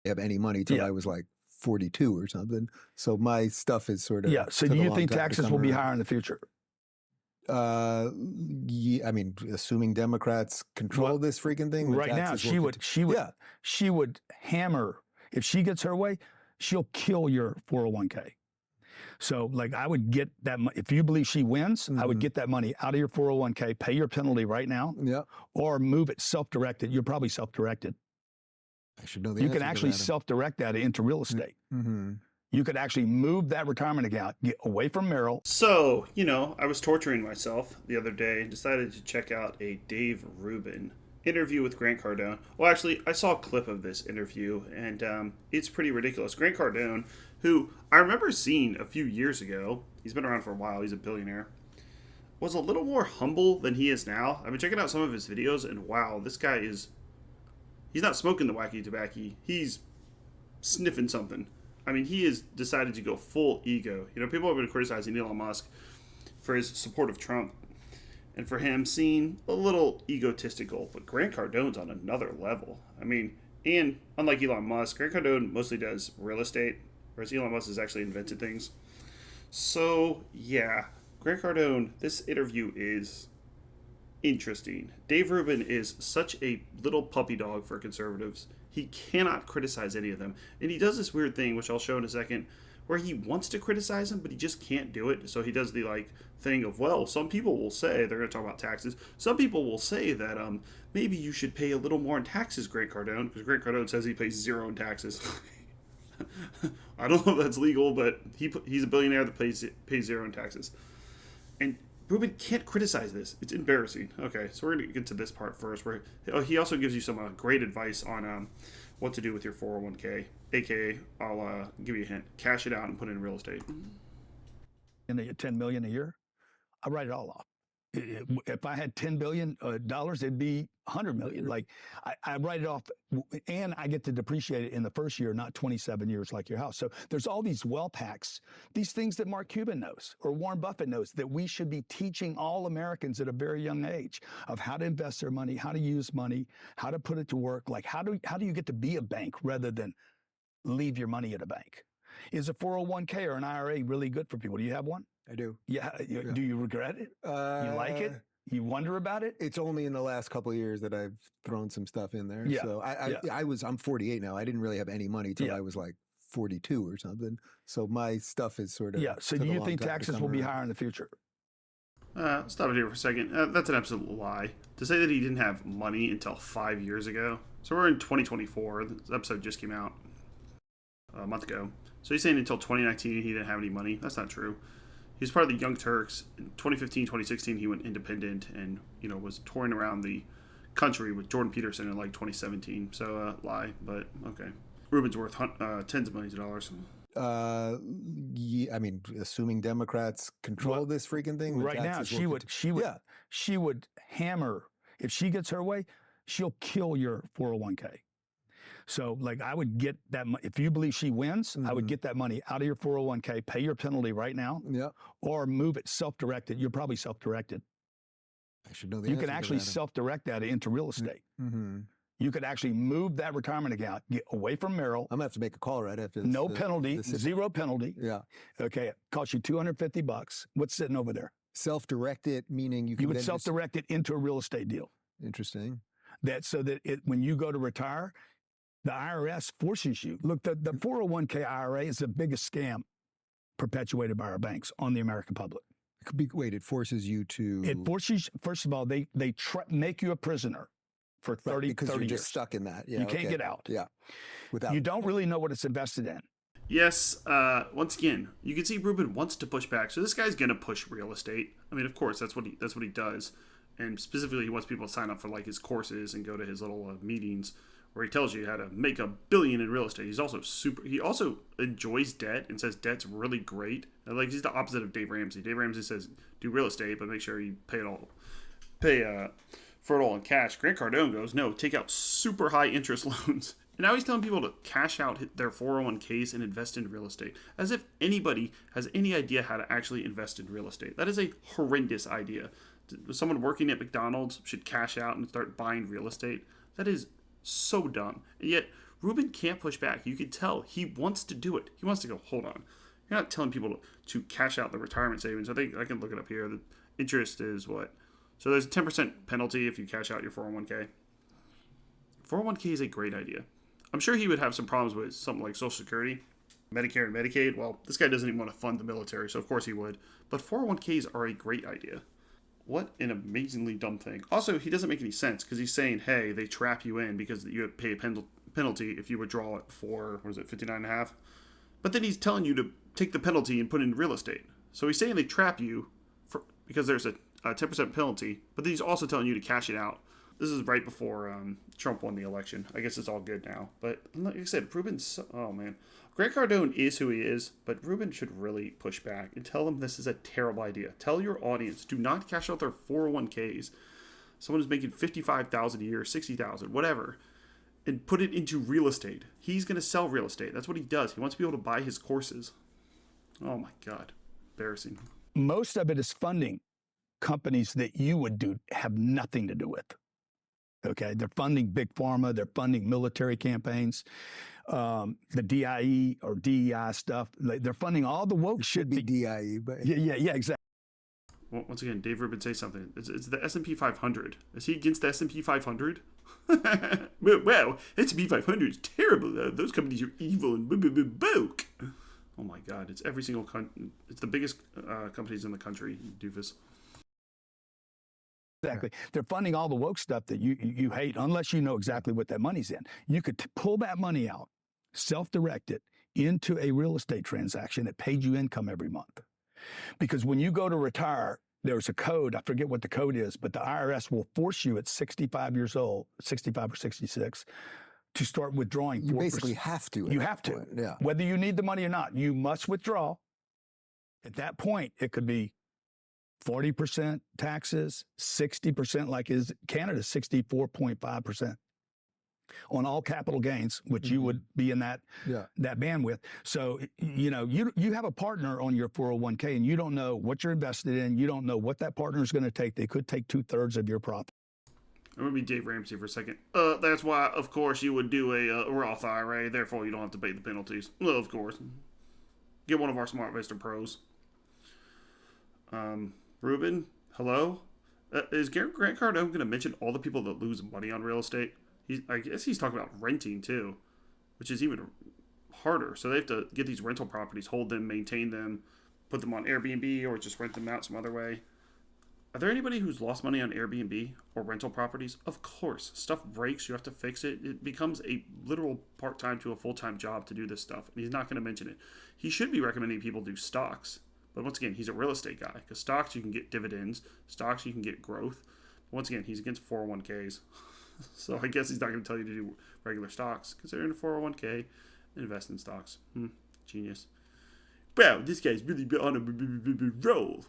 have any money till I was like 42 or something. So my stuff is sort of So do you think taxes will be higher in the future? Yeah, I mean, assuming Democrats control this freaking thing, right now she would hammer. If she gets her way, she'll kill your 401k. So, like, I would get that if you believe she wins, I would get that money out of your 401k, pay your penalty right now, or move it self-directed. You're probably self-directed. I should know the You answer can to actually that. self-direct that into real estate. You could actually move that retirement account, get away from Merrill. So, I was torturing myself the other day and decided to check out a Dave Rubin interview with Grant Cardone. Well, actually, I saw a clip of this interview, and it's pretty ridiculous. Grant Cardone, who I remember seeing a few years ago, he's been around for a while, he's a billionaire, was a little more humble than he is now. I've been checking out some of his videos, and wow, this guy he's not smoking the wacky tobacco, he's sniffing something. I mean, he has decided to go full ego. People have been criticizing Elon Musk for his support of Trump and for him seeming a little egotistical. But Grant Cardone's on another level. I mean, and unlike Elon Musk, Grant Cardone mostly does real estate, whereas Elon Musk has actually invented things. So, yeah, Grant Cardone, this interview is interesting. Dave Rubin is such a little puppy dog for conservatives. He cannot criticize any of them. And he does this weird thing, which I'll show in a second, where he wants to criticize them, but he just can't do it. So he does the thing of, well, some people will say, they're going to talk about taxes. Some people will say that maybe you should pay a little more in taxes, Grant Cardone, because Grant Cardone says he pays zero in taxes. I don't know if that's legal, but he's a billionaire that pays zero in taxes. And Rubin can't criticize this. It's embarrassing. Okay, so we're going to get to this part first, where he also gives you some great advice on what to do with your 401k, aka I'll give you a hint: cash it out and put it in real estate. And they get $10 million a year, I write it all off. If I had $10 billion, it'd be $100 million. Like, I write it off, and I get to depreciate it in the first year, not 27 years like your house. So there's all these wealth hacks, these things that Mark Cuban knows or Warren Buffett knows that we should be teaching all Americans at a very young age of how to invest their money, how to use money, how to put it to work. Like, how do you get to be a bank rather than leave your money at a bank? Is a 401k or an IRA really good for people? Do you have one? I do. Yeah. Do you regret it? You like it? You wonder about it? It's only in the last couple of years that I've thrown some stuff in there. Yeah. So I'm 48 now. I didn't really have any money till I was like 42 or something. So my stuff is sort of. So do you think taxes will be higher in the future? Stop it here for a second. That's an absolute lie. To say that he didn't have money until 5 years ago. So we're in 2024. This episode just came out a month ago. So he's saying until 2019 he didn't have any money. That's not true. He was part of the Young Turks. In 2015, 2016, he went independent and, was touring around the country with Jordan Peterson in 2017. So, lie, but okay. Rubin's worth tens of millions of dollars. I mean, assuming Democrats control this freaking thing. Right now, she would hammer. If she gets her way, she'll kill your 401k. So, like, I would get that if you believe she wins, I would get that money out of your 401k, pay your penalty right now, or move it self-directed. You're probably self-directed. I should know the answer. You can actually self-direct that into real estate. You could actually move that retirement account, get away from Merrill. I'm gonna have to make a call right after this. No penalty, zero penalty. Yeah. Okay, it costs you $250. What's sitting over there? Self-directed, meaning you would self-direct it into a real estate deal. Interesting. So that when you go to retire, the IRS forces you. Look, the 401k IRA is the biggest scam perpetuated by our banks on the American public. It forces you to. It forces, first of all, they make you a prisoner for 30 because 30 you're years. Just stuck in that. Yeah, you can't get out. Yeah. You don't really know what it's invested in. Yes. Once again, you can see Rubin wants to push back. So this guy's going to push real estate. I mean, of course, that's what he does. And specifically, he wants people to sign up for his courses and go to his little meetings where he tells you how to make $1 billion in real estate. He also enjoys debt and says debt's really great. He's the opposite of Dave Ramsey. Dave Ramsey says do real estate, but make sure you pay for it all in cash. Grant Cardone goes, no, take out super high interest loans. And now he's telling people to cash out their 401ks and invest in real estate, as if anybody has any idea how to actually invest in real estate. That is a horrendous idea. Someone working at McDonald's should cash out and start buying real estate. That is so dumb. And yet, Rubin can't push back. You can tell he wants to do it. He wants to go, hold on. You're not telling people to cash out the retirement savings. I think I can look it up here. The interest is what? So there's a 10% penalty if you cash out your 401k. 401k is a great idea. I'm sure he would have some problems with something like Social Security, Medicare, and Medicaid. Well, this guy doesn't even want to fund the military, so of course he would. But 401ks are a great idea. What an amazingly dumb thing. Also, he doesn't make any sense because he's saying, hey, they trap you in because you pay a penalty if you withdraw it for, 59.5? But then he's telling you to take the penalty and put it in real estate. So he's saying they trap you because there's a 10% penalty, but then he's also telling you to cash it out. This is right before Trump won the election. I guess it's all good now. But like I said, Rubin's, oh man. Grant Cardone is who he is, but Rubin should really push back and tell them this is a terrible idea. Tell your audience, do not cash out their 401ks. Someone who's making $55,000 a year, $60,000, whatever, and put it into real estate. He's going to sell real estate. That's what he does. He wants to be able to buy his courses. Oh my God. Embarrassing. Most of it is funding companies that you would have nothing to do with. Okay, they're funding big pharma, they're funding military campaigns, the DIE or DEI stuff. They're funding all the woke shit. Should be DIE, but yeah, exactly. Well, once again, Dave Rubin say something. It's the S&P 500. Is he against the S&P 500? Well, S&P 500 is terrible. Those companies are evil and woke. Oh my God! It's every single it's the biggest companies in the country. Doofus. Exactly. They're funding all the woke stuff that you hate unless you know exactly what that money's in. You could pull that money out, self-direct it into a real estate transaction that paid you income every month. Because when you go to retire, there's a code, I forget what the code is, but the IRS will force you at 65 years old, 65 or 66, to start withdrawing 4%. You basically have to. You have to. Yeah. Whether you need the money or not, you must withdraw. At that point, it could be 40% taxes, 60%, like is Canada, 64.5% on all capital gains, which you would be in that bandwidth. So, you have a partner on your 401k and you don't know what you're invested in. You don't know what that partner is going to take. They could take 2/3 of your profit. I'm going to be Dave Ramsey for a second. That's why, of course, you would do a Roth IRA. Therefore, you don't have to pay the penalties. Well, of course. Get one of our Smart Investor pros. Rubin, hello? Is Grant Cardone going to mention all the people that lose money on real estate? I guess he's talking about renting too, which is even harder. So they have to get these rental properties, hold them, maintain them, put them on Airbnb or just rent them out some other way. Are there anybody who's lost money on Airbnb or rental properties? Of course. Stuff breaks, you have to fix it. It becomes a literal part-time to a full-time job to do this stuff. And he's not going to mention it. He should be recommending people do stocks. But once again, he's a real estate guy. Because stocks, you can get dividends. Stocks, you can get growth. But once again, he's against 401ks. So I guess he's not going to tell you to do regular stocks. Consider in a 401k, invest in stocks. Genius. Wow, this guy's really on a roll.